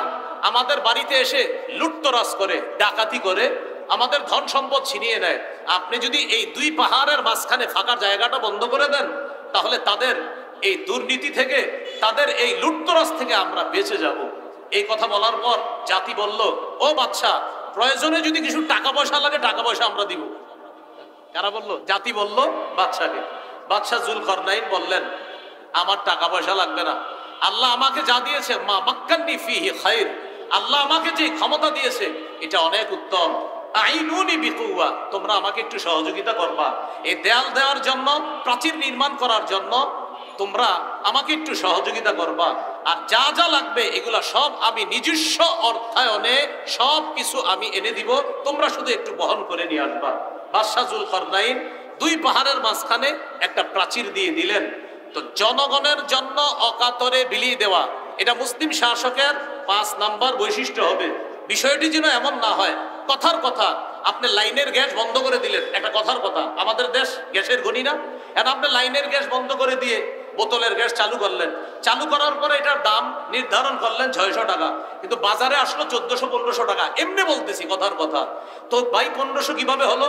A: আমাদের বাড়িতে এসে লুটতরাজ করে, ডাকাতি করে, আমাদের ধন সম্পদ ছিনিয়ে নেয়। আপনি যদি এই দুই পাহাড়ের মাঝখানে ফাঁকা জায়গাটা বন্ধ করে দেন, তাহলে তাদের এই দুর্নীতি থেকে, তাদের এই লুটতরাজ থেকে আমরা বেঁচে যাব। এই কথা বলার পর জাতি বলল, ও বাদশা প্রয়োজনে যদি কিছু টাকা পয়সা লাগে টাকা পয়সা আমরা দিব। কারা বলল? জাতি বলল বাদশাকে। বাদশা জুলকরনাইন বললেন, আমার টাকা পয়সা লাগবে না, আল্লাহ আমাকে যা দিয়েছে মা মাক্কান্নি ফিহি খায়র, আল্লাহ আমাকে যে ক্ষমতা দিয়েছে এটা অনেক উত্তম। আইনুনি বিকুওয়া, তোমরা আমাকে একটু সহযোগিতা করবা, এই দেয়াল দেওয়ার জন্য, প্রাচীর নির্মাণ করার জন্য তোমরা আমাকে একটু সহযোগিতা করবা, আর যা যা লাগবে এগুলা সব আমি নিজস্ব অর্থায়নে সব কিছু আমি এনে দিব, তোমরা শুধু একটু বহন করে নিয়ে আসবা। বাদশা জুলকরনাইন দুই পাহাড়ের মাঝখানে একটা প্রাচীর দিয়ে দিলেন। তো জনগণের জন্য অকাতরে বিলিয়ে দেওয়া, এটা মুসলিম শাসকের 5 নাম্বার বৈশিষ্ট্য হবে। বিষয়টি যেন এমন না হয় কথার কথা আপনি লাইনের গ্যাস বন্ধ করে দিলেন, একটা কথার কথা, আমাদের দেশ গ্যাসের গনি না, এখন আপনি লাইনের গ্যাস বন্ধ করে দিয়ে বোতলের গ্যাস চালু করলেন, চালু করার পরে এটার দাম নির্ধারণ করলেন 600 টাকা, কিন্তু বাজারে আসলো 1400-1500 টাকা, এমনি বলতেছি কথার কথা। তো ভাই 1500 কিভাবে হলো?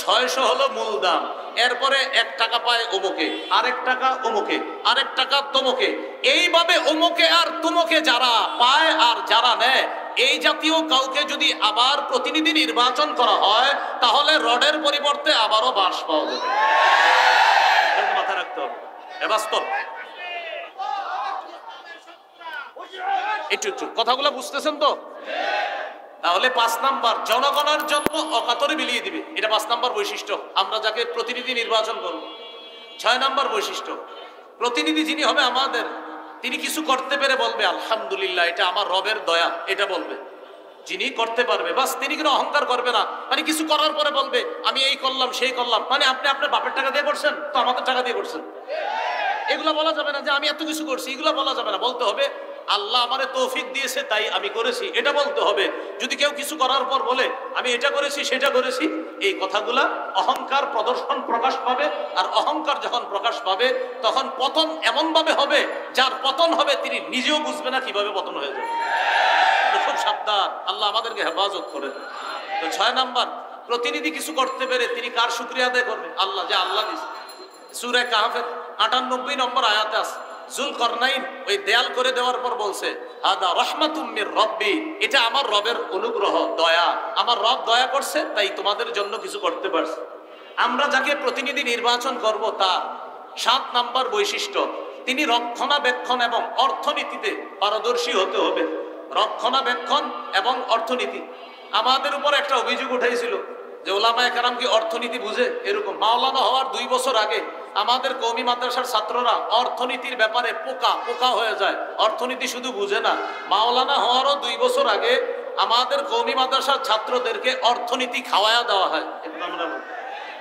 A: 600 হলো মূল দাম, এরপরে 1 টাকা পায় অমুকে, আরেক টাকা অমুকে, আরেক টাকা তমুকে, এইভাবে অমুকে আর তুমুকে যারা পায় আর যারা নেয়, এই জাতীয় কাউকে যদি আবার প্রতিনিধি নির্বাচন করা হয় তাহলে রডের পরিবর্তে আবারও বাঁশ পাওয়া যাবে। মাথায় রাখতে হবে, বাস্তব। একটু কথাগুলো বুঝতেছেন তো? তাহলে 5 নাম্বার, জনগণের জন্য অকাতরে বিলিয়ে দিবে, এটা 5 নাম্বার বৈশিষ্ট্য, আমরা যাকে প্রতিনিধি নির্বাচন করব। 6 নাম্বার বৈশিষ্ট্য, প্রতিনিধি যিনি হবে আমাদের, তিনি কিছু করতে পেরে বলবে আলহামদুলিল্লাহ এটা আমার রবের দয়া, এটা বলবে। যিনি করতে পারবে বাস, তিনি কোনো অহংকার করবে না, মানে কিছু করার পরে বলবে আমি এই করলাম সেই করলাম, মানে আপনি আপনার বাপের টাকা দিয়ে করছেন তো আমাদের টাকা দিয়ে করছেন, এগুলা বলা যাবে না যে আমি এত কিছু করছি, এগুলা বলা যাবে না। বলতে হবে আল্লাহ আমারে তৌফিক দিয়েছে তাই আমি করেছি, এটা বলতে হবে। যদি কেউ কিছু করার পর বলে আমি এটা করেছি সেটা করেছি, এই কথাগুলা অহংকার প্রকাশ পাবে। আর অহংকার যখন প্রকাশ পাবে তখন পতন এমন ভাবে হবে, যার পতন হবে তিনি নিজেও বুঝবে না কিভাবে পতন হয়ে যাবে। খুব সাবধান, আল্লাহ আমাদেরকে হেফাজত করে। তো 6 নাম্বার, প্রতিনিধি কিছু করতে পেরে তিনি কার শুকরিয়া আদায় করবেন? আল্লাহ, যে আল্লাহ দিয়েছে। সূরা কাহফের 98 নম্বর আয়াতে আছে, যুলকরনাইন ওই দেয়াল করে দেওয়ার পর বলছে হাদা রাহমাতুম মির রব্বি, এটা আমার রবের অনুগ্রহ, দয়া, আমার রব দয়া করছে তাই তোমাদের জন্য কিছু করতে পারছে। আমরা যাকে প্রতিনিধি নির্বাচন করব তার 7 নাম্বার বৈশিষ্ট্য, তিনি রক্ষণাবেক্ষণ এবং অর্থনীতিতে পারদর্শী হতে হবে। রক্ষণাবেক্ষণ এবং অর্থনীতি। আমাদের উপর একটা অভিযোগ উঠেছিল যে ওলামায়ে কেরাম কি অর্থনীতি বুঝে? এরকম মাওলানা হওয়ার 2 বছর আগে আমাদের কওমি মাদ্রাসার ছাত্ররা অর্থনীতির ব্যাপারে পোকা হয়ে যায়। অর্থনীতি শুধু বুঝে না, মাওলানা হওয়ারও 2 বছর আগে আমাদের কওমি মাদ্রাসার ছাত্রদেরকে অর্থনীতি খাওয়ায়া দেওয়া হয়।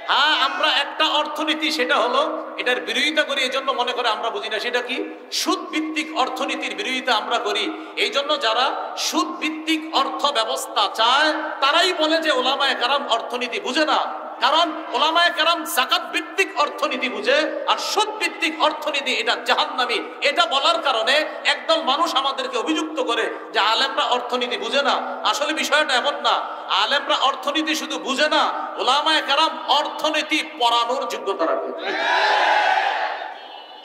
A: হ্যাঁ, আমরা একটা অর্থনীতি, সেটা হলো এটার বিরোধিতা করি, এই জন্য মনে করে আমরা বুঝি না। সেটা কি? সুদ ভিত্তিক অর্থনীতির বিরোধিতা আমরা করি। এই জন্য যারা সুদ ভিত্তিক অর্থ ব্যবস্থা চায় তারাই বলে যে ওলামায়ে কেরাম অর্থনীতি বুঝে না। কারণ ওলামায়ে কেরাম যাকাত ভিত্তিক অর্থনীতি বুঝে, আর সুদ ভিত্তিক অর্থনীতি এটা জাহান্নামী। এটা বলার কারণে একদল মানুষ আমাদেরকে অভিযুক্ত করে যে আলেমরা অর্থনীতি বুঝে না। আসলে বিষয়টা এমন না, আলেমরা অর্থনীতি শুধু বুঝে না, ওলামায়ে কেরাম অর্থনীতি পড়ানোর যোগ্যতা রাখে।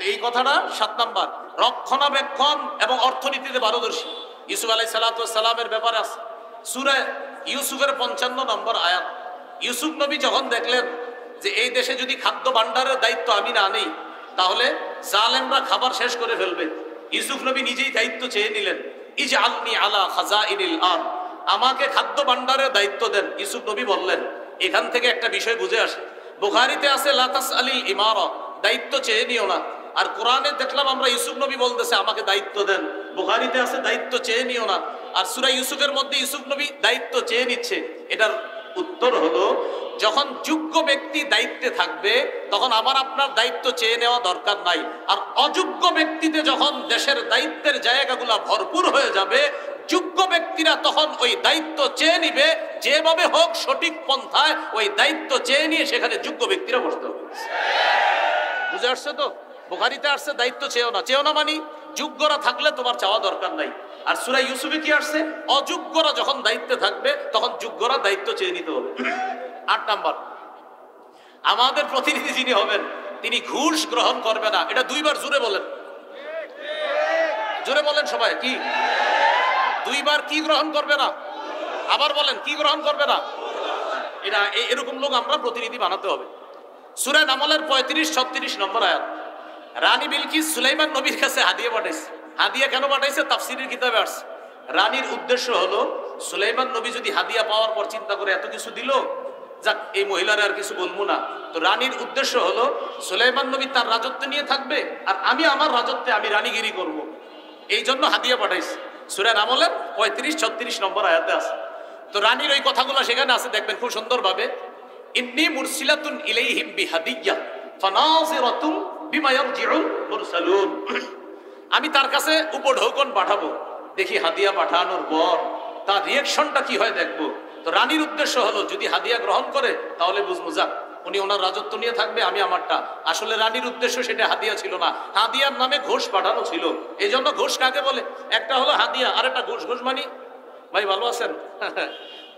A: এই কথাটা 7 নাম্বার, রক্ষণাবেক্ষণ এবং অর্থনীতিতে পারদর্শী। ইউসুফ আলাইহিস সালামের ব্যাপারে আছে সূরা ইউসুফের 55 নম্বর আয়াত। ইউসুফ নবী যখন দেখলেন যে এই দেশে যদি খাদ্য ভাণ্ডারের দায়িত্ব আমি না নেই তাহলে জালেমরা খাবার শেষ করে ফেলবে, ইউসুফ নবী নিজেই দায়িত্ব চেয়ে নিলেন। ইজআলনি আলা খাজাইনিল আরদ, আমাকে খাদ্য ভাণ্ডারের দায়িত্ব দেন। ইউসুফ নবী বললেন, এখান থেকে একটা বিষয় বুঝে আসে, বুখারীতে আছে লা তাসআলিল ইমারা, দায়িত্ব চেয়ে নিও না। আর কোরআনে দেখলাম আমরা ইউসুফ নবী বলতেছে আমাকে দায়িত্ব দেন। বুখারীতে আছে দায়িত্ব চেয়ে নিও না, আর সূরা ইউসুফের মধ্যে ইউসুফ নবী দায়িত্ব চেয়ে নিচ্ছে। এটার উত্তর হলো, যখন যোগ্য ব্যক্তি দায়িত্বে থাকবে তখন আমার আপনার দায়িত্ব চেয়ে নেওয়া দরকার নাই। আর অযোগ্য ব্যক্তিতে যখন দেশের দায়িত্বের জায়গাগুলো ভরপুর হয়ে যাবে, যোগ্য ব্যক্তিরা তখন ওই দায়িত্ব চেয়ে নিবে, যেভাবে হোক সঠিক পন্থায় ওই দায়িত্ব চেয়ে নিয়ে সেখানে যোগ্য ব্যক্তিরা বসতে হবে। বুঝে আসছে তো? বুখারীতে আসছে দায়িত্ব চেয়েও না। চেয়েও না মানে যোগ্যরা থাকলে তোমার চাওয়া দরকার নাই। আর সূরা ইউসুফে কি আসছে? অযোগ্যরা যখন দায়িত্বে থাকবে তখন যোগ্যরা দায়িত্ব চেয়ে নিতে হবে। 8 নাম্বার, আমাদের প্রতিনিধি যিনি হবেন তিনি ঘুষ গ্রহণ করবে না। এটা 2 বার জোরে বলেন, জোরে বলেন সবাই। কি 2 বার কি গ্রহণ করবে না? আবার বলেন, কি গ্রহণ করবে না? এটা এরকম লোক আমরা প্রতিনিধি বানাতে হবে। সূরা নামলের 35-36 নম্বর আয়াত। রানী বিলকিস সুলাইমান নবীর কাছে হাদিয়া পাঠাইছে। হাদিয়া কেন পাঠাইছে? তাফসীরের কিতাবে আসছে। রানীর উদ্দেশ্য হলো সুলাইমান নবী যদি হাদিয়া পাওয়ার পর চিন্তা করে এত কিছু দিল, যাক এই মহিলারা আর কিছু বলবো না। তো রানীর উদ্দেশ্য হলো সুলাইমান নবী তার রাজত্ব নিয়ে থাকবে আর আমি আমার রাজত্বে আমি রানীগিরি করব। এই জন্য হাদিয়া পাঠাইছে। সূরা নামলের 35-36 নম্বর আয়াতে আছে। তো রানীর ওই কথাগুলো সেখানে আছে, দেখবেন খুব সুন্দরভাবে। ইন্নী মুরসিলাতুন ইলাইহিম বিহাদিয়্যা ফানাযিরাতুন বিমা ইয়ারজিউল মুরসালুন, আমি তার কাছে উপঢৌকন পাঠাবো, দেখি হাদিয়া পাঠানোর পর তার রিয়াকশনটা কি হয় দেখবো। তো রানীর উদ্দেশ্য হলো যদি হাদিয়া গ্রহণ করে তাহলে বুঝবো যাক উনি ওনার রাজত্ব নিয়ে থাকবে, আমি আমারটা। আসলে রানীর উদ্দেশ্য সেটা হাদিয়া ছিল না, হাদিয়ার নামে ঘোষ পাঠানো ছিল। এই জন্য ঘোষ কাকে বলে? একটা হলো হাদিয়া, আর একটা ঘোষ। ঘোষ মানি ভাই ভালো আছেন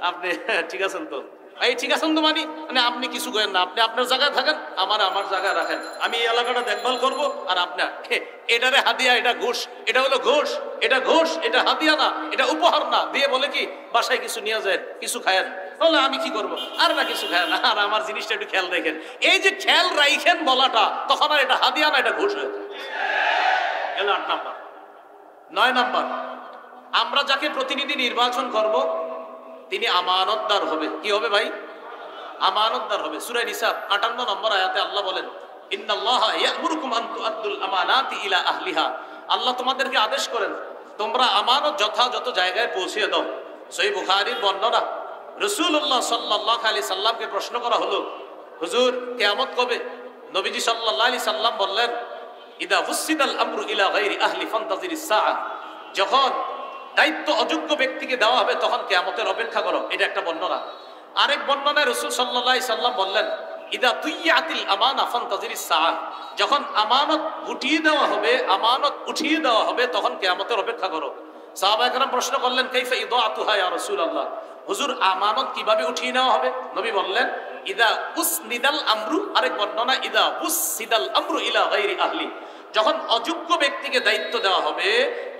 A: আপনি? ঠিক আছেন তো? এই ঠিক আছেন তো মানে আপনি কিছু করেন না, আপনি আপনার জায়গায় থাকেন, আমার জায়গায় রাখেন, আমি এই এলাকাটা দেখভাল করবো। আর আপনার এটারে হাদিয়া, এটা ঘোষ, এটা হলো ঘোষ, এটা ঘোষ, এটা হাদিয়া না, এটা উপহার না। দিয়ে বলে কি বাসায় কিছু নিয়ে যায়, কিছু খায়েন। তাহলে আমি কি করবো? আর না কিছু খায় না, আর আমার জিনিসটা একটু খেয়াল রাখেন। এই যে খেয়াল রাখেন বলাটা, তখন আর এটা হাদিয়া না, এটা ঘোষ হয়ে যায়। 8 নাম্বার। 9 নাম্বার, আমরা যাকে প্রতিনিধি নির্বাচন করব তিনি আমানতদার হবে। কি হবে ভাই? আমানতদার হবে। সূরা নিসা 58 নম্বর আয়াতে আল্লাহ বলেন, ইন্নাল্লাহা ইয়া'মুরুকুম আন তু'আদ্দুল আমানাতি ইলা আহলিহা, আল্লাহ তোমাদেরকে আদেশ করেন তোমরা আমানত যথাযথ জায়গায় পৌঁছে দাও। সহিহ বুখারীর বর্ণনা, রাসূলুল্লাহ সাল্লাল্লাহু আলাইহি সাল্লামকে প্রশ্ন করা হলো, হুজুর কিয়ামত কবে? নবীজি সাল্লাল্লাহু আলাইহি সাল্লাম বললেন, ইদা ফুসিদাল আমরু ইলা গায়রি আহলি ফান্তাজিরিস সাআ, যখন দায়িত্ব অযোগ্য ব্যক্তিকে দেওয়া হবে তখন কিয়ামতের অপেক্ষা করো। এটা একটা বর্ণনা। আরেক বর্ণনায় রাসূল সাল্লাল্লাহু আলাইহি সাল্লাম বললেন, ইদা দুইয়াতিল আমানা ফান্তাজিরিস সাআ, যখন আমানত উঠিয়ে দেওয়া হবে, আমানত উঠিয়ে দেওয়া হবে তখন কিয়ামতের অপেক্ষা করো। সাহাবায়ে কেরাম প্রশ্ন করলেন, কাইফা ইদাআতুহা ইয়া রাসূলুল্লাহ, হুজুর আমানত কিভাবে উঠিয়ে নেওয়া হবে? নবী বললেন, ইদা উসনিদাল আমরু, আরেক বর্ণনা ইদা বুসিদাল আমরু ইলা গায়রি আহলি, যখন অযোগ্য ব্যক্তিকে দায়িত্ব দেওয়া হবে,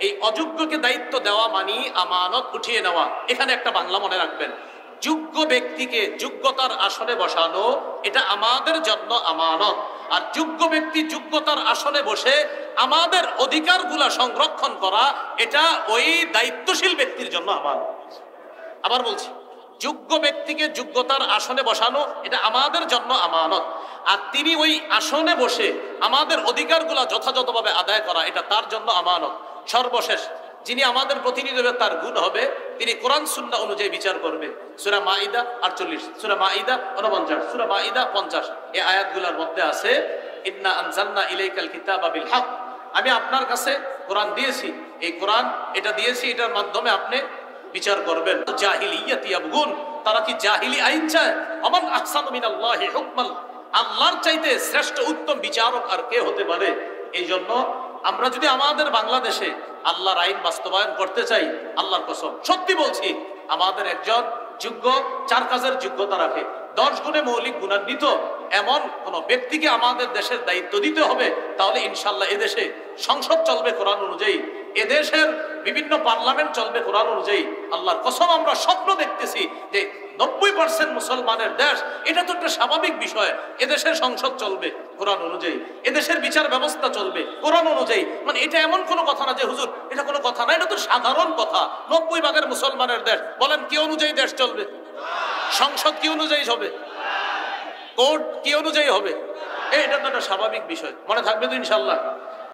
A: এই অযোগ্যকে দায়িত্ব দেওয়া মানে আমানত উঠিয়ে নেওয়া। এখানে একটা বাংলা মনে রাখবেন, যোগ্য ব্যক্তিকে যোগ্যতার আসনে বসানো এটা আমাদের জন্য আমানত, আর যোগ্য ব্যক্তি যোগ্যতার আসনে বসে আমাদের অধিকারগুলা সংরক্ষণ করা এটা ওই দায়িত্বশীল ব্যক্তির জন্য আমানত। আবার বলছি, যোগ্য ব্যক্তিকে যোগ্যতার আসনে বসানো এটা আমাদের জন্য আমানত, আর তিনি ওই আসনে বসে আমাদের অধিকারগুলা যথাযথভাবে আদায় করা এটা তার জন্য আমানত। সর্বশেষ যিনি আমাদের প্রতিনিধি হবে তার গুণ হবে তিনি কোরআন সুন্নাহ অনুযায়ী বিচার করবে। সূরা মাইদা 48, সূরা মাইদা 49, সূরা মাইদা 50, এই আয়াতগুলোর মধ্যে আছে, ইন্না আনজালনা ইলাইকাল কিতাবা বিল হক, আমি আপনার কাছে কোরআন দিয়েছি, এই কোরআন এটা দিয়েছি, এটার মাধ্যমে আপনি বিচার করবেন। জাহিলিয়াত ইয়াবগুন, তারা কি জাহিলি আইন চায়? আমান আহসানু মিনাল্লাহি হুকমান, আল্লাহর চাইতে শ্রেষ্ঠ উত্তম বিচারক আর কে হতে পারে? এই জন্য আমরা যদি আমাদের বাংলাদেশে আল্লাহর আইন বাস্তবায়ন করতে চাই, আল্লাহর কসম সত্যি বলছি, আমাদের একজন যোগ্য, 4 কাজের যোগ্যতা রাখে, 10 গুণে মৌলিক গুণান্বিত এমন কোন ব্যক্তিকে আমাদের দেশের দায়িত্ব দিতে হবে, তাহলে ইনশাল্লাহ এদেশে সংসদ চলবে কোরআন অনুযায়ী, এদেশের বিভিন্ন পার্লামেন্ট চলবে কোরআন অনুযায়ী। আল্লাহর কসম আমরা স্বপ্ন দেখতেছি যে 90% মুসলমানের দেশ, এটা তো একটা স্বাভাবিক বিষয়, এদেশের সংসদ চলবে কোরআন অনুযায়ী, এদেশের বিচার ব্যবস্থা চলবে কোরআন অনুযায়ী। মানে এটা এমন কোনো কথা না যে হুজুর এটা কোনো কথা না, এটা তো সাধারণ কথা। 90% মুসলমানের দেশ, বলেন কি অনুযায়ী দেশ চলবে? সংসদ কি অনুযায়ী হবে? কোর্ট কি অনুযায়ী হবে? এটা তো একটা স্বাভাবিক বিষয়, মনে থাকবে তো ইনশাল্লাহ।